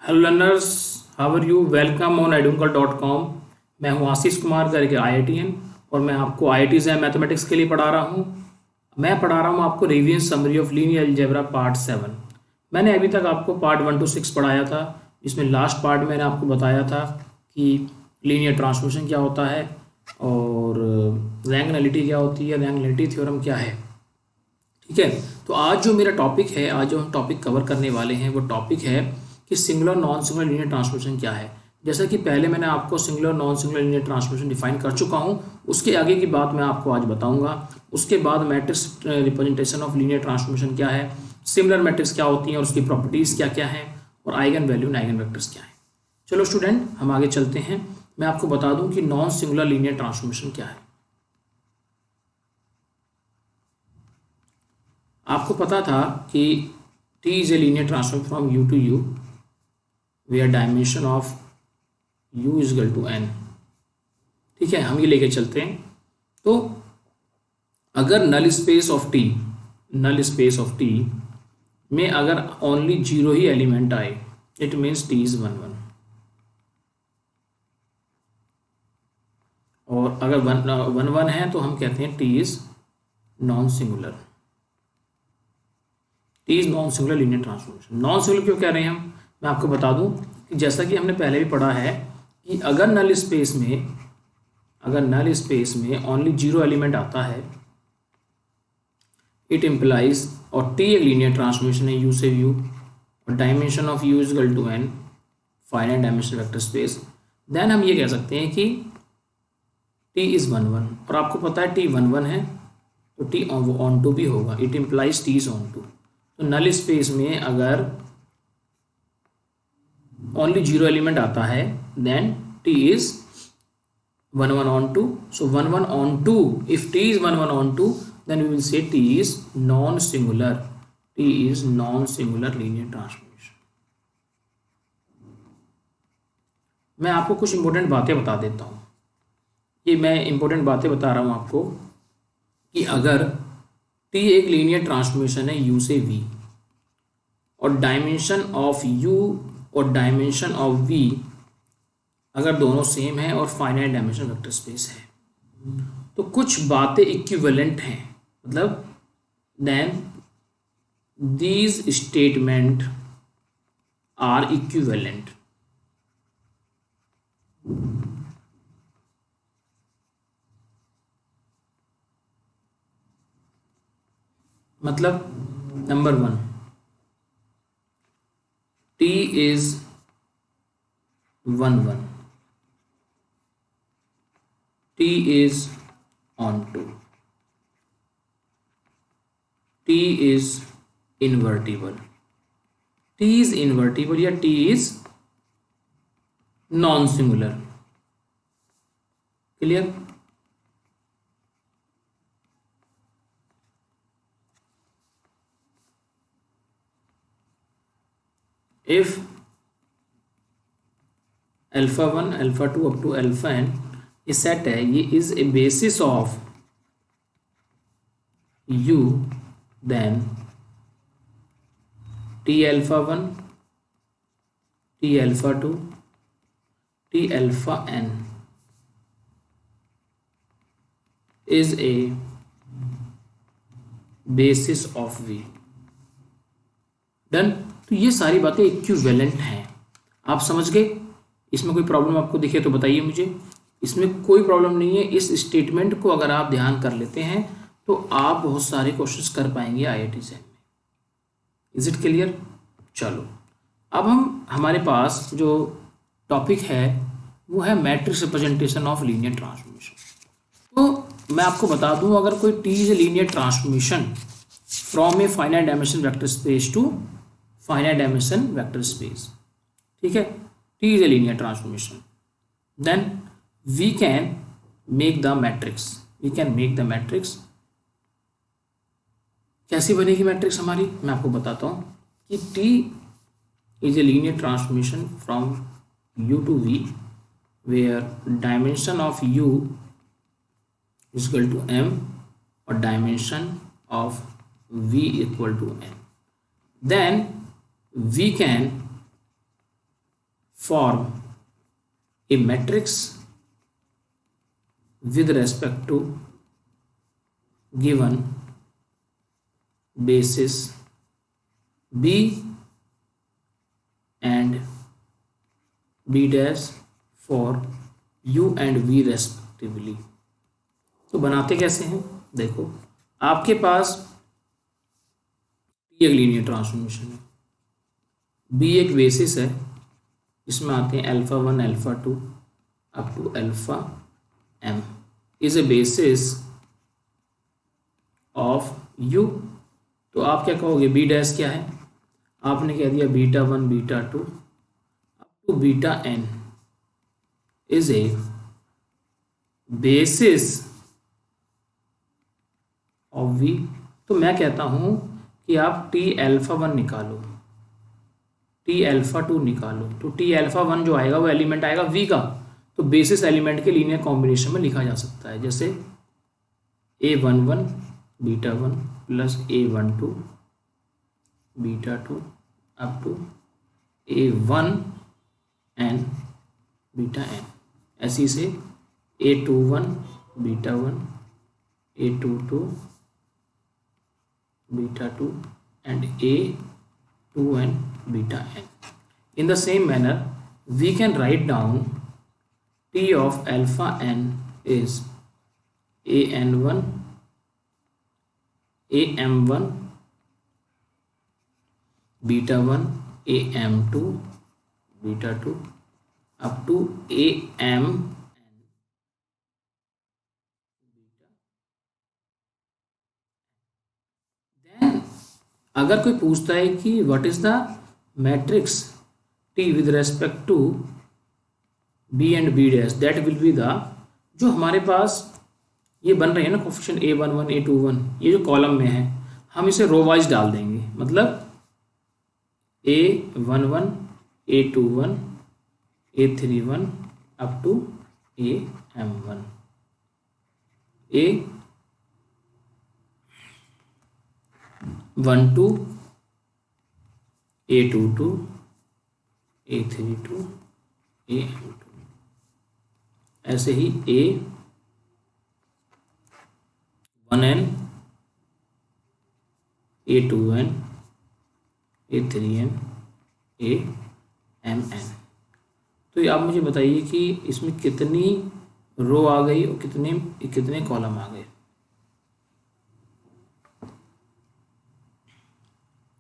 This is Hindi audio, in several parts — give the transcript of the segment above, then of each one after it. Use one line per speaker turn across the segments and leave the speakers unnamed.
Hello learners, how are you? Welcome on edunkal.com। मैं हूं आशीष कुमार करके IITN और मैं आपको IIT जैम मैथमेटिक्स के लिए पढ़ा रहा हूं। मैं पढ़ा रहा हूं आपको revision summary of linear algebra part 7। मैंने अभी तक आपको पार्ट 1 to 6 पढ़ाया था, जिसमें लास्ट पार्ट मैंने आपको बताया था कि लीनियर ट्रांसफॉर्मेशन क्या होता है और रैंक नलिटी क्या होती है, रैंक नलिटी थ्योरम क्या है। ठीक है, तो आज जो मेरा टॉपिक है, आज जो हम टॉपिक कवर करने वाले हैं वो टॉपिक है कि singular non singular linear transformation क्या है। जैसा कि पहले मैंने आपको singular non singular linear transformation define कर चुका हूं, उसके आगे की बात मैं आपको आज बताऊंगा। उसके बाद matrix representation of linear transformation क्या है, सिमिलर मैट्रिक्स क्या होती हैं और उसकी प्रॉपर्टीज़ क्या क्या हैं, और eigen value and eigen vectors क्या है। चलो स्टूडेंट, हम आगे चलते हैं। मैं आपको बता दूं कि नॉन सिंगुलर लीनियर ट्रांसफॉर्मेशन क्या है। आपको पता था कि T is a linear transform from U to U where dimension of U is equal to n। ठीक है, हम ये लेके चलते हैं। तो अगर नल स्पेस ऑफ T में अगर ओनली 0 ही एलिमेंट आए, इट मीन्स T इज 1 1। और अगर 1 1 है तो हम कहते हैं T is non singular. T is non singular linear transformation. Non singular क्यों कह रहे हैं हम? मैं आपको बता दूं कि जैसा कि हमने पहले भी पढ़ा है कि अगर नल स्पेस में ओनली 0 एलिमेंट आता है, इट इम्प्लाइज, और T एक लीनियर ट्रांसफॉर्मेशन है U से U और dimension of U is equal to n, finite dimension vector space, then हम ये कह सकते हैं कि T इज 1 1। और आपको पता है T 1 1 है तो T ऑन टू भी होगा, it implies T is onto. तो नल स्पेस में अगर ओनली 0 एलिमेंट आता है then T is 1 1 on 2। so 1 1 on 2, if T is 1 1 on 2 then we will say T is non singular linear transformation। मैं आपको कुछ इंपॉर्टेंट बातें बता देता हूँ। ये मैं इंपॉर्टेंट बातें बता रहा हूँ आपको कि अगर T एक लीनियर ट्रांसफॉर्मेशन है U से V और डायमेंशन ऑफ U और डायमेंशन ऑफ V अगर दोनों सेम है और फाइनाइट डायमेंशन वेक्टर स्पेस है, तो कुछ बातें इक्विवेलेंट हैं, मतलब then these statement are equivalent. मतलब number 1, T is 1 1, T is on 2, T is invertible, T is invertible या T is non singular. Clear? If alpha 1 alpha 2 up to alpha n ये सेट है, ये is a basis of U, then T alpha 1, T alpha 2, T alpha n is a basis of V। Done? तो ये सारी बातें इक्विवेलेंट हैं। आप समझ गए? इसमें कोई प्रॉब्लम आपको दिखे तो बताइए मुझे। इसमें कोई प्रॉब्लम नहीं है। इस स्टेटमेंट को अगर आप ध्यान कर लेते हैं तो आप बहुत सारे क्वेश्चंस कर पाएंगे IIT जैम में। Is it clear? चलो, अब हमारे पास जो टॉपिक है वो है matrix representation of linear transformation. तो मैं आपको बता दूं, अगर कोई T is a linear transformation from a finite dimension vector space to finite dimension vector space, ठीक है, T is a linear transformation, then we can make the matrix। कैसी बनेगी मैट्रिक्स हमारी? मैं आपको बताता हूँ कि T is a linear transformation from U to V where dimension of U is equal to M और dimension of V equal to N। then we can form a matrix with respect to given basis B and B dash for U and V respectively। तो बनाते कैसे हैं, देखो आपके पास एक लीनियर ट्रांसफॉर्मेशन है, बी एक बेसिस है, इसमें आते हैं alpha 1 alpha 2 up to alpha m is a basis of u। तो आप क्या कहोगे, बी डैश क्या है, आपने कह दिया beta 1 beta 2 up to beta n is a basis of v। तो मैं कहता हूं कि आप टी अल्फा 1 निकालो, टी अल्फा 2 निकालो, तो टी अल्फा 1 जो आएगा वो एलिमेंट आएगा v का, तो बेसिस एलिमेंट के लीनियर कॉम्बिनेशन में लिखा जा सकता है, जैसे a11 beta 1 plus a12 beta 2 up to a1 n beta n, ऐसी से a21 beta 1 a22 beta 2 and a2n beta n. In the same manner, we can write down t of alpha n is an1 am1 beta 1 am2 beta 2 up to am अगर कोई पूछता है कि what is the matrix T with respect to B and B dash, that will be the, जो हमारे पास ये बन रही है ना कोफिशिएंट a11 a21, ये जो कॉलम में है हम इसे रो वाइज डाल देंगे, मतलब a11 a21 a31 up to am1 a12 a22 a32 am2, ऐसे ही a1n a2n a3n amn। तो ये आप मुझे बताइए कि इसमें कितनी रो आ गई और कितने कॉलम आ गए,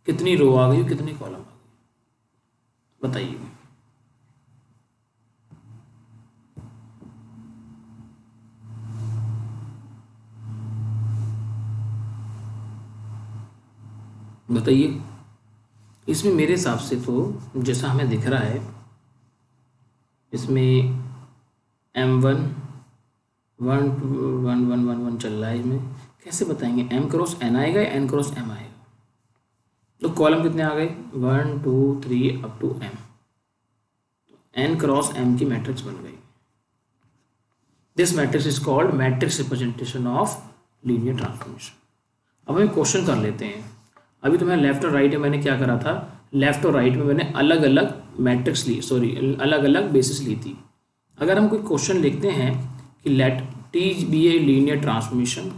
कितनी रो आ गई और कितने कॉलम आ गए, बताइए। बताइए, इसमें मेरे हिसाब से तो जैसा हमें दिख रहा है, इसमें m1 1 1 1 1 1 चल रहा है, इसमें कैसे बताएंगे, m क्रॉस n आएगा या n क्रॉस m आएगा। तो कॉलम कितने आ गए, 1 2 3 up to m, n cross m की मैट्रिक्स बन गई। This matrix is called matrix representation of linear transformation. अब हम क्वेश्चन कर लेते हैं। अभी तो मैं लेफ्ट और राइट में मैंने क्या करा था, लेफ्ट और राइट में मैंने अलग अलग मैट्रिक्स ली, अलग अलग बेसिस ली थी। अगर हम कोई क्वेश्चन लिखते हैं कि let T be a linear transformation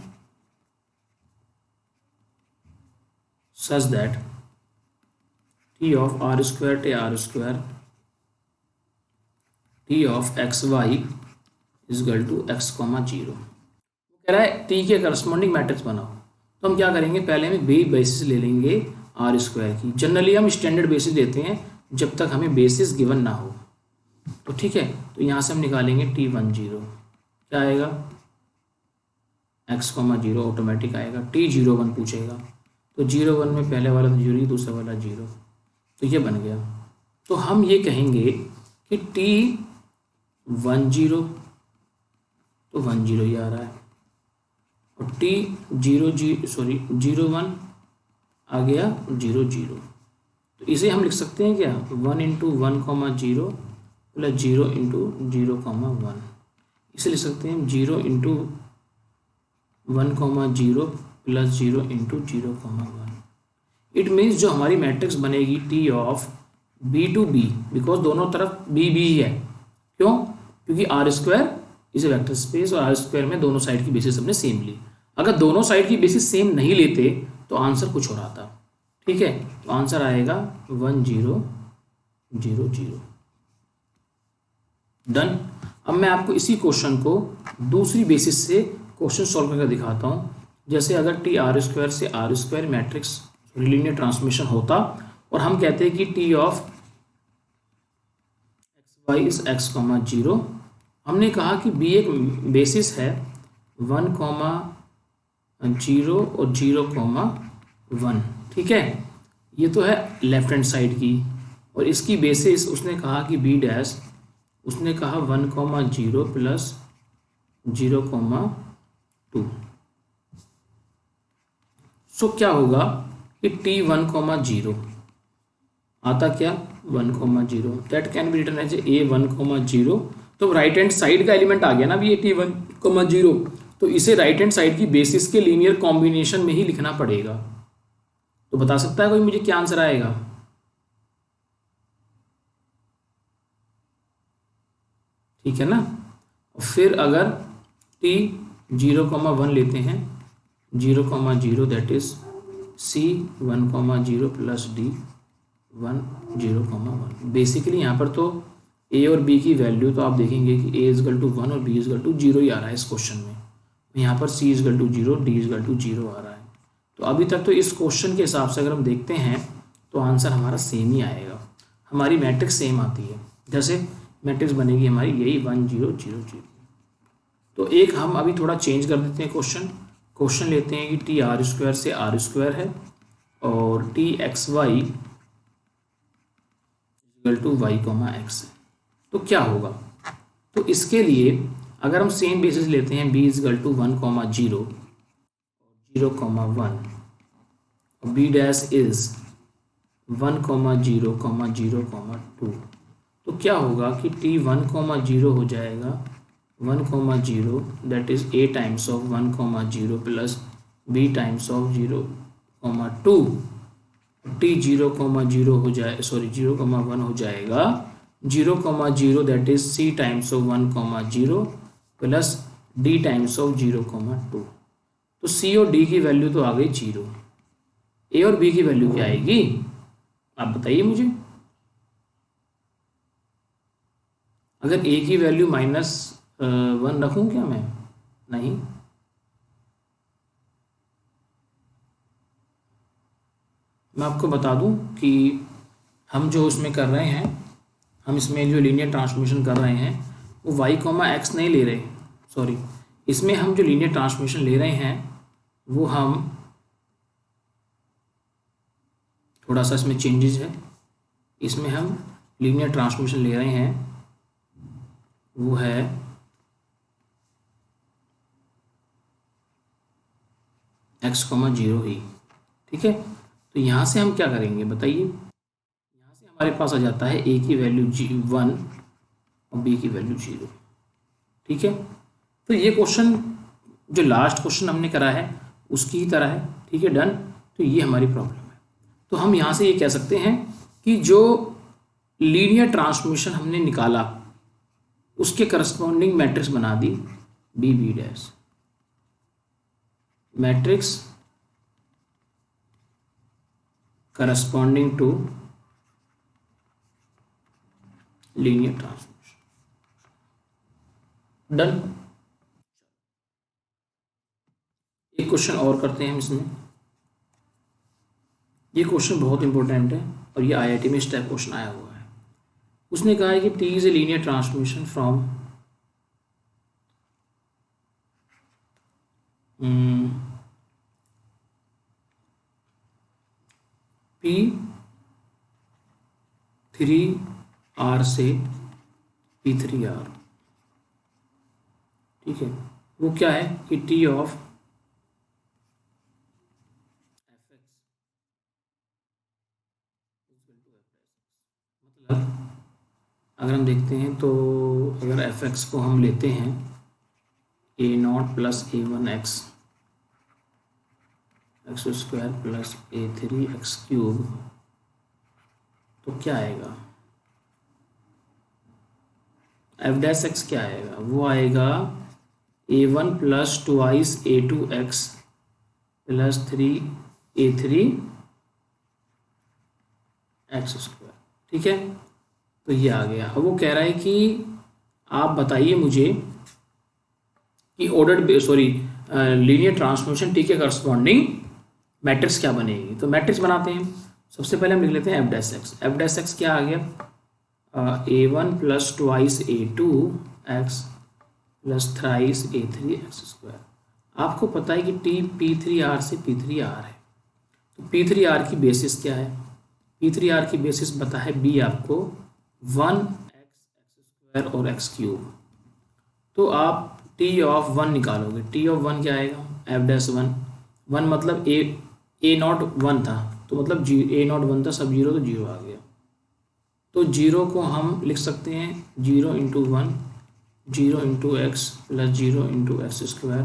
such that T of R square to R square T of X Y is equal to X comma 0, कह रहा है टी के करस्पॉन्डिंग मैट्रिक्स बनाओ। तो हम क्या करेंगे, पहले हम बेसिस ले लेंगे आर स्क्वायर की। जनरली हम स्टैंडर्ड बेसिस देते हैं जब तक हमें बेसिस गिवन ना हो, तो ठीक है। तो यहाँ से हम निकालेंगे t10, क्या आएगा x, 0 ऑटोमेटिक आएगा। t01 पूछेगा तो 01 में पहले वाला तो 0, दूसरा वाला 0, तो ये बन गया। तो हम ये कहेंगे कि t10 तो 10 ही आ रहा है, और t01 आ गया 0 तो इसे हम लिख सकते हैं क्या, 1 इंटू 1 0 प्लस 0 इंटू 0 1, इसे लिख सकते हैं 0 into 1 0 plus 0 into 0 1। It means जो हमारी मैट्रिक्स बनेगी T of B to B, because दोनों तरफ बी बी ही है। क्यों? क्योंकि R square is a vector space और आर स्क्वायर में दोनों साइड की बेसिस हमने सेम ली। अगर दोनों साइड की बेसिस सेम नहीं लेते तो आंसर कुछ और आता। ठीक है, तो आंसर आएगा 1 0 0 0। डन। अब मैं आपको इसी क्वेश्चन को दूसरी बेसिस से क्वेश्चन सॉल्व करके दिखाता हूँ। जैसे अगर टी आर स्क्वायर से R square matrix linear transmission होता और हम कहते हैं कि T of X Y is X comma 0। हमने कहा कि बी एक बेसिस है 1 कॉमा 0 और 0 कॉमा 1। ठीक है, ये तो है लेफ्ट हैंड साइड की, और इसकी बेसिस उसने कहा कि बी डैश, उसने कहा 1 कॉमा 0 प्लस 0 कॉमा 2। सो क्या होगा कि टी 1 कॉमा 0 आता क्या 1 comma 0, that can be written as a 1 comma 0। तो राइट हैंड साइड का एलिमेंट आ गया ना भी, ये टी 1 कॉमा 0, तो इसे राइट हैंड साइड की बेसिस के लीनियर कॉम्बिनेशन में ही लिखना पड़ेगा। तो बता सकता है कोई मुझे क्या आंसर आएगा? ठीक है ना। फिर अगर टी 0 कॉमा 1 लेते हैं, 0 comma 0 that is C 1 comma 0 plus D 1 0 comma 1। Basically यहाँ पर तो ए और बी की वैल्यू तो आप देखेंगे कि ए इजगल टू 1 और बी इजगल टू 0 ही आ रहा है इस क्वेश्चन में। यहाँ पर C is equal to 0, D is equal to 0 आ रहा है। तो अभी तक तो इस क्वेश्चन के हिसाब से अगर हम देखते हैं तो आंसर हमारा सेम ही आएगा, हमारी मैट्रिक्स सेम आती है। जैसे मैट्रिक्स बनेगी हमारी यही 1 0 0 0। तो एक हम अभी थोड़ा चेंज कर देते हैं क्वेश्चन लेते हैं कि टी आर स्क्वायर से आर स्क्वायर है और T X Y equal to Y comma X है। तो क्या होगा? तो इसके लिए अगर हम सेम बेसिस लेते हैं B is equal to 1 comma 0 0 comma 1 और B dash is 1 comma 0 comma 0 comma 2, तो क्या होगा कि टी 1 कॉमा 0 हो जाएगा 1 comma 0 that is A times of 1 comma 0 plus B times of 0 comma 2। T 0 comma 0 हो जाए 0 कॉमा 1 हो जाएगा 0 comma 0 that is C times of 1 comma 0 plus D times of 0 comma 2। तो सी और डी की वैल्यू तो आ गई 0। ए और बी की वैल्यू क्या आएगी आप बताइए मुझे। अगर ए की वैल्यू -1 रखूं क्या मैं? नहीं, मैं आपको बता दूं कि हम जो इसमें कर रहे हैं, हम इसमें जो लीनियर ट्रांसमिशन कर रहे हैं वो y कॉमा एक्स नहीं ले रहे, सॉरी, इसमें हम जो लीनियर ट्रांसमिशन ले रहे हैं वो हम थोड़ा सा इसमें चेंजेस है। इसमें हम लीनियर ट्रांसमिशन ले रहे हैं वो है x कॉमा 0 ही। ठीक है, तो यहाँ से हम क्या करेंगे बताइए। यहाँ से हमारे पास आ जाता है a की वैल्यू 1 और b की वैल्यू 0। ठीक है, तो ये क्वेश्चन जो लास्ट क्वेश्चन हमने करा है उसकी ही तरह है। ठीक है, डन। तो ये हमारी प्रॉब्लम है। तो हम यहाँ से ये कह सकते हैं कि जो लीनियर ट्रांसमिशन हमने निकाला उसके करस्पॉन्डिंग मैट्रिक्स बना दी B B dash, matrix corresponding to linear transmission. Done. एक क्वेश्चन और करते हैं हम इसमें। ये क्वेश्चन बहुत इंपॉर्टेंट है और ये आईआईटी में इस टाइप क्वेश्चन आया हुआ है। उसने कहा है कि T is a linear transmission from P3R से P3R। ठीक है, वो क्या है कि टी ऑफ मतलब अगर हम देखते हैं तो अगर एफ एक्स को हम लेते हैं a0 plus a1 x square plus a3 x cube तो क्या आएगा, एफ डैश एक्स क्या आएगा, वो आएगा a1 plus twice a2x plus 3a3 x square. ठीक है, तो ये आ गया। अब वो कह रहा है कि आप बताइए मुझे कि ऑर्डर्ड लीनियर ट्रांसफॉर्मेशन टी के करस्पॉन्डिंग मैट्रिक्स क्या बनेगी। तो मैट्रिक्स बनाते हैं। सबसे पहले हम लिख लेते हैं F dash x. F dash x क्या आ गया, a1 plus twice a2x plus thrice a3 x square. आपको पता है कि टी P3R से P3R है, तो P3R की बेसिस क्या है, P3R की बेसिस पता है B आपको 1x स्क्वायर और x क्यूब। तो आप T ऑफ 1 निकालोगे, T ऑफ 1 क्या आएगा, एफ डैश 1 मतलब ए नॉट 1 था, तो मतलब ए नॉट 1 था, सब जीरो तो जीरो आ गया। तो जीरो को हम लिख सकते हैं 0 into 1 0 into x plus 0 into x square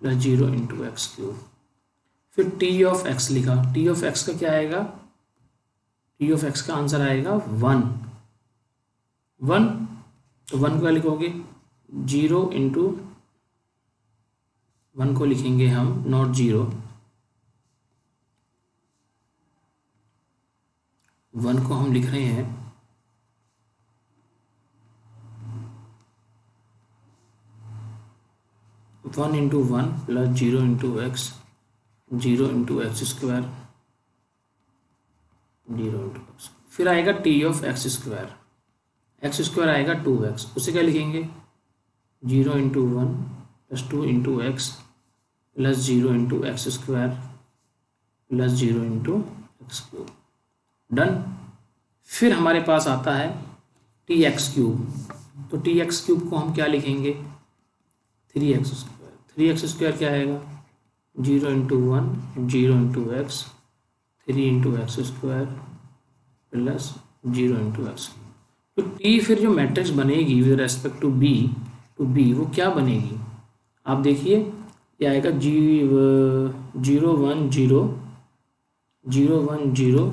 plus 0 into x cube. फिर टी ऑफ एक्स लिखा, टी ऑफ एक्स का क्या आएगा, टी ऑफ एक्स का आंसर आएगा 1 तो 1 को लिखोगे 0 इंटू 1 को लिखेंगे हम नॉट 0, 1 को हम लिख रहे हैं 1 into 1 plus 0 into x 0 into x square 0 into x. फिर आएगा टी ऑफ एक्स स्क्वायर आएगा 2x, उसे क्या लिखेंगे 0 into 1 plus 2 into x plus 0 into x square plus 0 into x cube. Done. फिर हमारे पास आता है टी एक्स क्यूब, तो टी एक्स क्यूब को हम क्या लिखेंगे 3x स्क्वायर। 3x स्क्वायर क्या आएगा 0 into 1 0 into x 3 into x square plus 0 into x. तो टी फिर जो मैट्रिक्स बनेगी विद रेस्पेक्ट टू बी वो क्या बनेगी, आप देखिए ये आएगा 0 1 0 0 1 0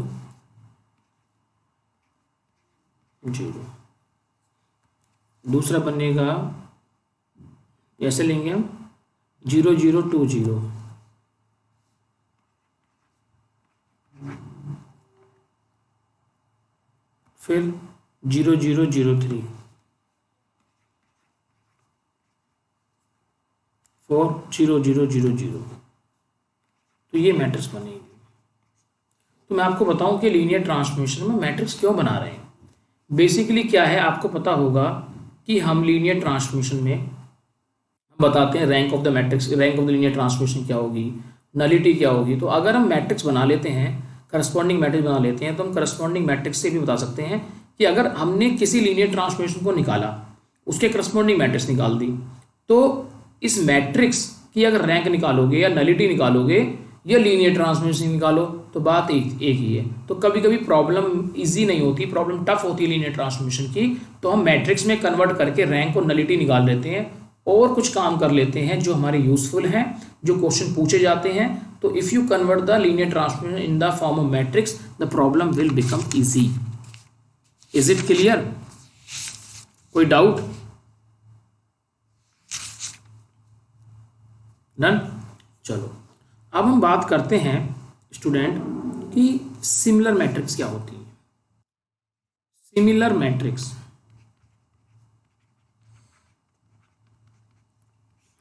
0। दूसरा बनेगा ऐसे लेंगे हम 0 0 2 0, फिर 0 0 0 3 4 0 0 0 0। तो ये मैट्रिक्स बनेगी। तो मैं आपको बताऊं कि लीनियर ट्रांसफॉर्मेशन में मैट्रिक्स क्यों बना रहे हैं। बेसिकली क्या है, आपको पता होगा कि हम लीनियर ट्रांसफॉर्मेशन में हम बताते हैं rank of the matrix, rank of the linear transformation क्या होगी, नलिटी क्या होगी। तो अगर हम मैट्रिक्स बना लेते हैं, करस्पॉन्डिंग मैट्रिक्स बना लेते हैं, तो हम करस्पॉन्डिंग मैट्रिक्स से भी बता सकते हैं कि अगर हमने किसी लीनियर ट्रांसफॉर्मेशन को निकाला, उसके करस्पॉन्डिंग मैट्रिक्स निकाल दी, तो इस मैट्रिक्स की अगर रैंक निकालोगे या नलिटी निकालोगे या लीनियर ट्रांसफॉर्मेशन निकालो, तो बात एक ही है। तो कभी कभी प्रॉब्लम इजी नहीं होती, प्रॉब्लम टफ होती है लीनियर ट्रांसफॉर्मेशन की, तो हम मैट्रिक्स में कन्वर्ट करके रैंक और नलिटी निकाल लेते हैं और कुछ काम कर लेते हैं जो हमारे यूजफुल हैं, जो क्वेश्चन पूछे जाते हैं। तो if you convert the linear transformation in the form of matrix, the problem will become easy. Is it clear? कोई डाउट? डन। चलो अब हम बात करते हैं स्टूडेंट कि सिमिलर मैट्रिक्स क्या होती है। सिमिलर मैट्रिक्स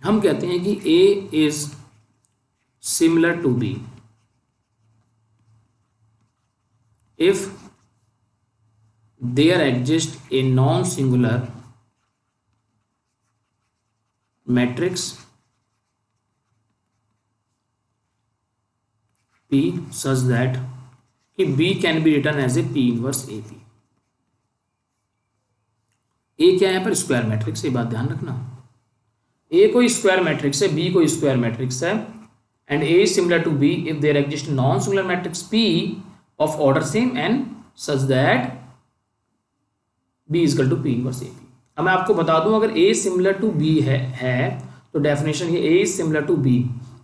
हम कहते हैं कि A is similar to B if there exists a non-singular matrix P such that कि B can be written as a P inverse AP। A क्या है यहाँ पर स्क्वायर मैट्रिक्स, ये बात ध्यान रखना। A कोई स्क्वायर मैट्रिक्स है, B कोई स्क्वायर मैट्रिक्स है, and A is similar to B if there exists non-singular matrix P of order same and such that B is equal to P inverse AP। अब मैं आपको बता दूं, अगर A similar to B है तो डेफिनेशन ये A is similar to B,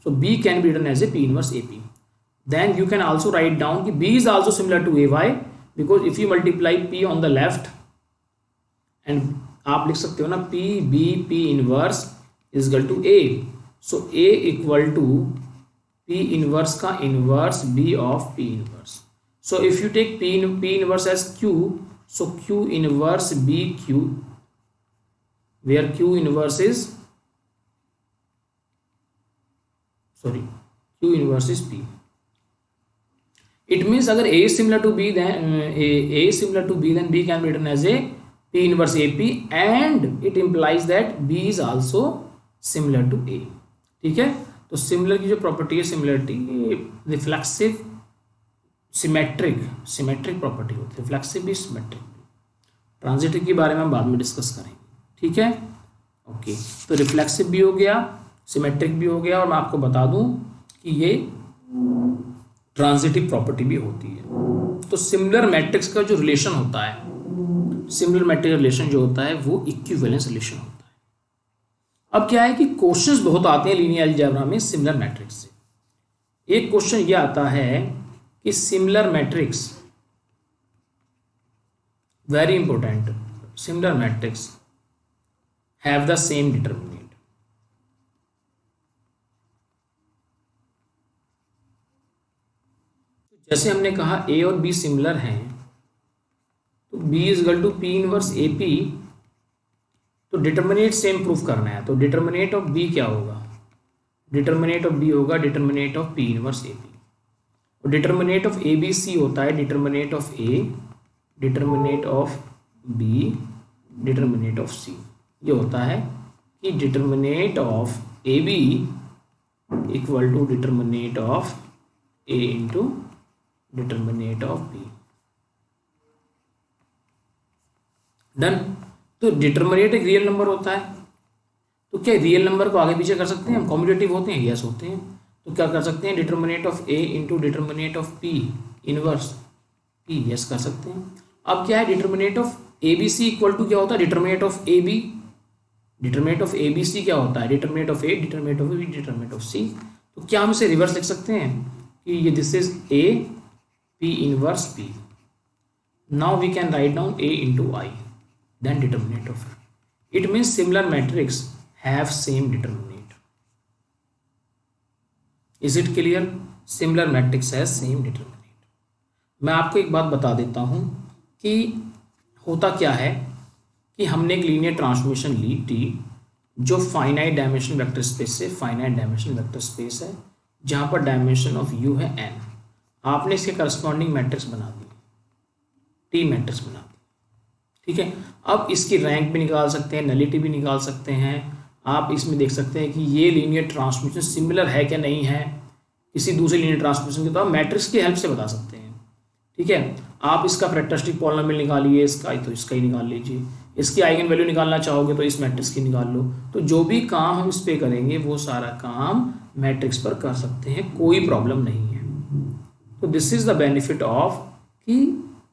so B can be written as a P inverse AP। Then you can also write down कि B is also similar to AY because if you multiply P on the left and आप लिख सकते हो ना P B P inverse is equal to A, so A equal to P inverse का inverse B of P inverse. So if you take P inverse as Q, so Q inverse BQ, where Q inverse is, Q inverse is P. It means अगर A is similar to B, then A is similar to B, then B can be written as a P inverse AP, and it implies that B is also similar to A. ठीक है, तो सिमिलर की जो प्रॉपर्टी है, सिमिलरिटी, रिफ्लेक्सिव सिमेट्रिक प्रॉपर्टी होती है, रिफ्लेक्सिव भी सिमेट्रिक भी. ट्रांजिटिव के बारे में हम बाद में डिस्कस करेंगे. ठीक है, ओके. तो रिफ्लेक्सिव भी हो गया, सिमेट्रिक भी हो गया, और मैं आपको बता दूं कि ये ट्रांजिटिव प्रॉपर्टी भी होती है. तो सिमिलर मैट्रिक्स का जो रिलेशन होता है, सिमिलर मैट्रिक्स रिलेशन जो होता है वो इक्विवेलेंस रिलेशन होता है. अब क्या है कि क्वेश्चंस बहुत आते हैं लीनियर अलजेब्रा में सिमिलर मैट्रिक्स से. एक क्वेश्चन ये आता है कि similar matrix, very important, similar matrix have the same determinant. जैसे हमने कहा ए और बी सिमिलर हैं, तो B is equal to P inverse A P, तो डिटरमिनेंट सेम प्रूफ करना है. तो डिटरमिनेंट ऑफ बी क्या होगा, डिटरमिनेंट ऑफ बी होगा determinant of P inverse A P. और डिटरमिनेट ऑफ ए बी सी होता है determinant of A, determinant of B, determinant of C. ये होता है कि determinant of A B equal to determinant of A into determinant of B. Done. तो डिटरमिनेट एक रियल नंबर होता है, तो क्या रियल नंबर को आगे पीछे कर सकते हैं हम, कॉम्यूटेटिव होते हैं, यस होते हैं. तो क्या कर सकते हैं, determinant of A into determinant of P inverse P, yes कर सकते हैं. अब क्या है, determinant of A B C equal to क्या होता है, determinant of A B, determinant of A B C क्या होता है, determinant of A, determinant of B, determinant of C. तो क्या हम इसे रिवर्स लिख सकते हैं कि ये this is A P inverse P. Now we can write down A into I, then determinant of. It means similar matrix have same determinant. Is it clear, similar matrix has same determinant. मैं आपको एक बात बता देता हूं कि होता क्या है कि हमने एक लीनियर ट्रांसफॉर्मेशन ली टी, जो फाइनाइट डायमेंशन वेक्टर स्पेस से फाइनाइट डायमेंशन वेक्टर स्पेस है, जहां पर डायमेंशन ऑफ यू है n. आपने इसके करस्पॉन्डिंग मैट्रिक्स बना दी, टी मैट्रिक्स बना दी. ठीक है, अब इसकी रैंक भी निकाल सकते हैं, नलिटी भी निकाल सकते हैं. आप इसमें देख सकते हैं कि ये लीनियर ट्रांसफॉर्मेशन सिमिलर है क्या नहीं है किसी दूसरे लीनियर ट्रांसफॉर्मेशन के, तो आप मैट्रिक्स की हेल्प से बता सकते हैं. ठीक है, आप इसका कैरेक्टरिस्टिक पॉलिनोमियल निकालिए, इसका तो इसका ही निकाल लीजिए. इसकी आइगन वैल्यू निकालना चाहोगे तो इस मैट्रिक्स की निकाल लो. तो जो भी काम हम इस पे करेंगे वो सारा काम मैट्रिक्स पर कर सकते हैं, कोई प्रॉब्लम नहीं है. तो this is the benefit of कि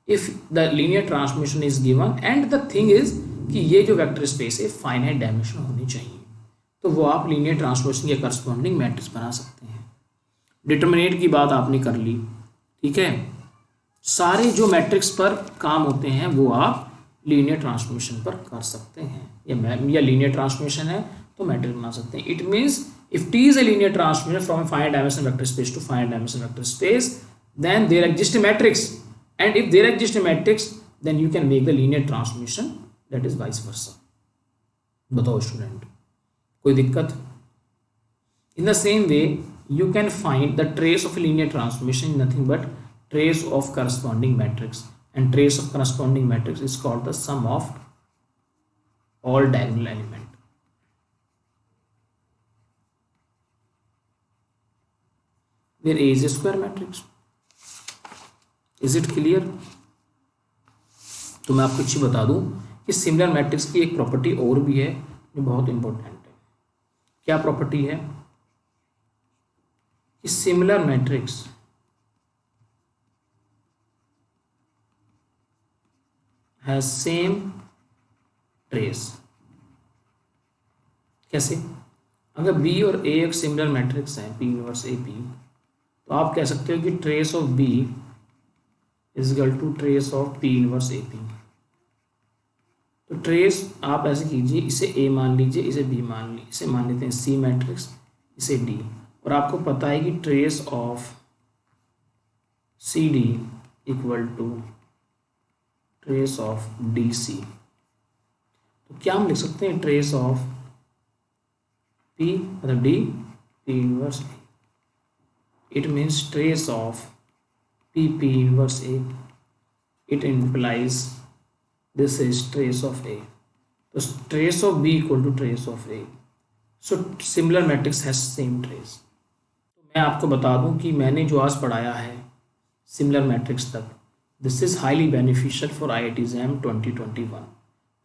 if the linear transformation is given and the thing is कि ये जो वेक्टर स्पेस है फाइनाइट डायमेंशन होनी चाहिए, तो वो आप लीनियर ट्रांसफॉर्मेशन के करस्पॉन्डिंग मैट्रिक्स बना सकते हैं. डिटरमिनेट की बात आपने कर ली. ठीक है, सारे जो मैट्रिक्स पर काम होते हैं वो आप लीनियर ट्रांसफॉर्मेशन पर कर सकते हैं, या लीनियर ट्रांसफॉर्मेशन है तो मैट्रिक्स बना सकते हैं. It means if T is a linear transformation from finite dimension vector space to finite dimension vector space, then there exists a matrix, and if there exists a matrix then you can make the linear transformation, that is vice versa. बताओ स्टूडेंट, कोई दिक्कत? In the same way you can find the trace of a linear transformation in nothing but trace of corresponding matrix, and trace of corresponding matrix is called the sum of all diagonal element. Where A is a square matrix. Is it clear? तो मैं आपको अच्छी बता दूं कि सिमिलर मैट्रिक्स की एक प्रॉपर्टी और भी है जो बहुत इंपॉर्टेंट है. क्या प्रॉपर्टी है? कि similar matrix has same trace. कैसे? अगर बी और ए एक सिमिलर मैट्रिक्स है, पी इनवर्स ए पी, तो आप कह सकते हो कि trace of B is equal to trace of P inverse A P. तो ट्रेस आप ऐसे कीजिए, इसे ए मान लीजिए, इसे बी मान लीजिए, इसे मान लेते हैं सी मैट्रिक्स, इसे डी, और आपको पता है कि trace of C D equal to trace of D C. तो क्या हम लिख सकते हैं, ट्रेस ऑफ पी मतलब D P inverse A, it means trace of P P inverse A, it implies this is trace of A. तो trace of B equal to trace of A, so similar matrix has same trace. तो मैं आपको बता दूं कि मैंने जो आज पढ़ाया है सिमिलर मैट्रिक्स तक, this is highly beneficial for IIT JAM 2021।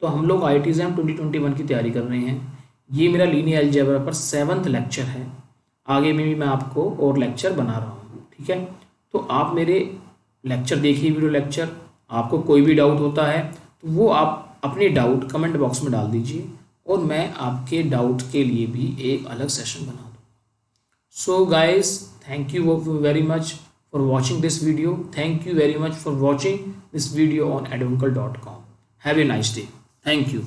तो हम लोग IIT JAM 2021 की तैयारी कर रहे हैं। ये मेरा लीनियर अलजेब्रा पर 7th लेक्चर है, आगे में भी मैं आपको और लेक्चर बना रहा हूँ, ठीक है। तो आप मेरे लेक्चर देखिए, वीडियो लेक्चर। आपको कोई भी डाउट होता है तो वो आप अपने डाउट कमेंट बॉक्स में डाल दीजिए, और मैं आपके डाउट के लिए भी एक अलग सेशन बना दूँ। So guys, thank you very much for watching this video. Thank you very much for watching this video on edunkle.com. Have a nice day. Thank you.